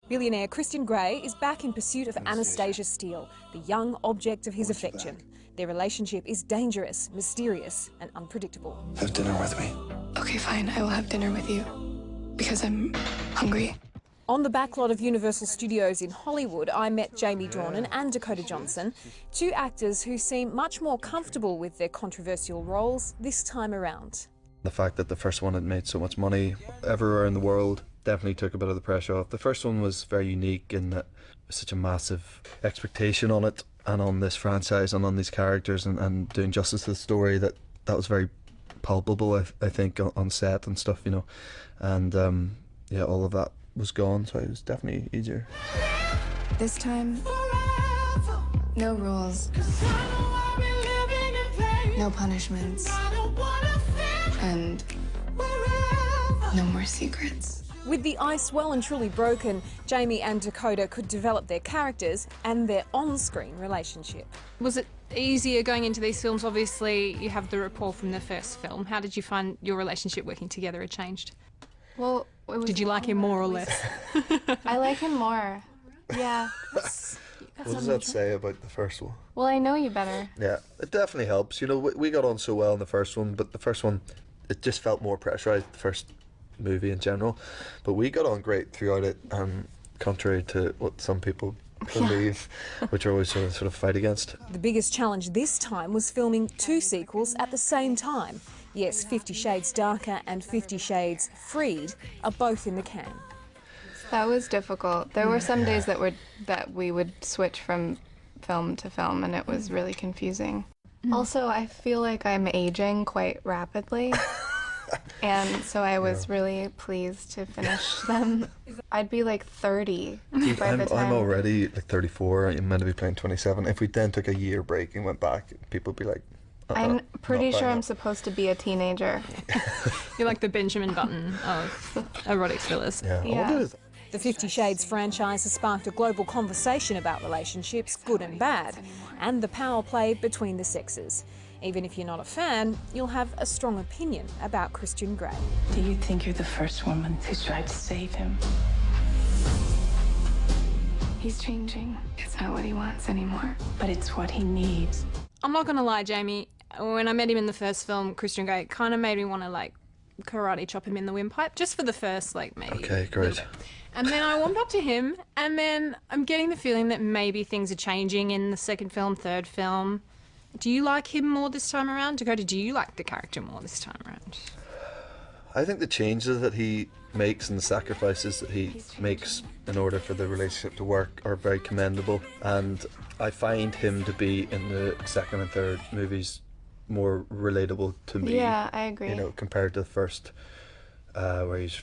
Billionaire Christian Grey is back in pursuit of Anastasia Steele, the young object of his affection. Their relationship is dangerous, mysterious and unpredictable. Have dinner with me. Okay, fine. I will have dinner with you. Because I'm hungry. On the backlot of Universal Studios in Hollywood, I met Jamie Dornan and Dakota Johnson, two actors who seem much more comfortable with their controversial roles this time around. The fact that the first one had made so much money everywhere in the world definitely took a bit of the pressure off. The first one was very unique in that such a massive expectation on it and on this franchise and on these characters and doing justice to the story that was very palpable, I think, on set and stuff, you know. And yeah, all of that was gone, so it was definitely easier. This time, no rules, no punishments, and no more secrets. With the ice well and truly broken, Jamie and Dakota could develop their characters and their on-screen relationship. Was it easier going into these films? Obviously, you have the rapport from the first film. How did you find your relationship working together had changed? Well, did you like him more or less? I like him more. Yeah. What does that say about the first one? Well, I know you better. Yeah, it definitely helps. You know, we got on so well in the first one, but the first one, it just felt more pressurised, the first movie in general. But we got on great throughout it, contrary to what some people believe, which are always sort of fight against. The biggest challenge this time was filming two sequels at the same time. Yes, 50 Shades Darker and 50 Shades Freed are both in the can. That was difficult. There were some days that we would switch from film to film, and it was really confusing. Also, I feel like I'm aging quite rapidly. And so I was really pleased to finish them. I'd be like 30 by the time. I'm already like 34. I'm meant to be playing 27. If we then took a year break and went back, people would be like, I'm pretty sure I'm supposed to be a teenager. You're like the Benjamin Button of erotic thrillers. Yeah. The 50 Shades franchise has sparked a global conversation about relationships, good and bad, and the power play between the sexes. Even if you're not a fan, you'll have a strong opinion about Christian Grey. Do you think you're the first woman who's tried to save him? He's changing. It's not what he wants anymore. But it's what he needs. I'm not going to lie, Jamie. When I met him in the first film, Christian Grey, it kind of made me want to, like, karate chop him in the windpipe, just for the first, like, maybe. Okay, great. And then I warmed up to him, and then I'm getting the feeling that maybe things are changing in the second film, third film. Do you like him more this time around? Dakota, do you like the character more this time around? I think the changes that he makes and the sacrifices that he makes in order for the relationship to work are very commendable, and I find him to be in the second and third movies more relatable to me. Yeah, I agree. You know, compared to the first, where he's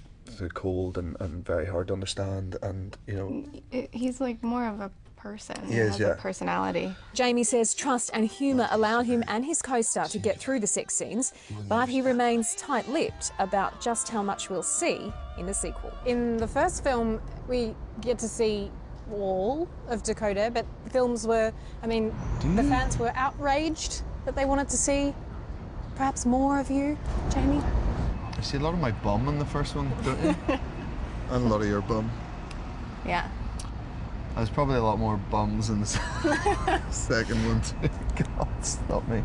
cold and very hard to understand, and you know, he's like more of a person. He is, has a personality. Jamie says trust and humour allowed him and his co-star to get through the sex scenes, but he remains tight-lipped about just how much we'll see in the sequel. In the first film, we get to see all of Dakota, but the films were, I mean, the fans were outraged that they wanted to see perhaps more of you, Jamie. You see a lot of my bum in the first one, don't you? And a lot of your bum. Yeah. There's probably a lot more bums in the second one too. God, stop me.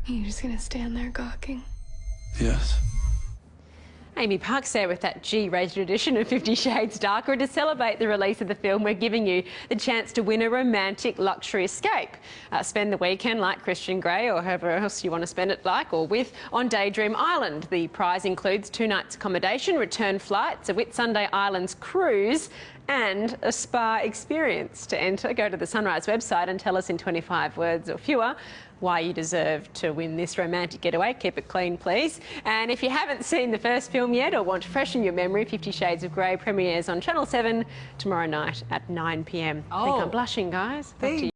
You're just gonna stand there gawking? Yes. Amy Park's there with that G-rated edition of 50 Shades Darker, and to celebrate the release of the film, we're giving you the chance to win a romantic luxury escape. Spend the weekend like Christian Grey, or however else you want to spend it like or with, on Daydream Island. The prize includes 2 nights accommodation, return flights, a Whitsunday Islands cruise and a spa experience. To enter, go to the Sunrise website and tell us in 25 words or fewer why you deserve to win this romantic getaway. Keep it clean, please. And if you haven't seen the first film yet or want to freshen your memory, 50 Shades of Grey premieres on Channel 7 tomorrow night at 9 p.m. I think I'm blushing, guys. Back to you.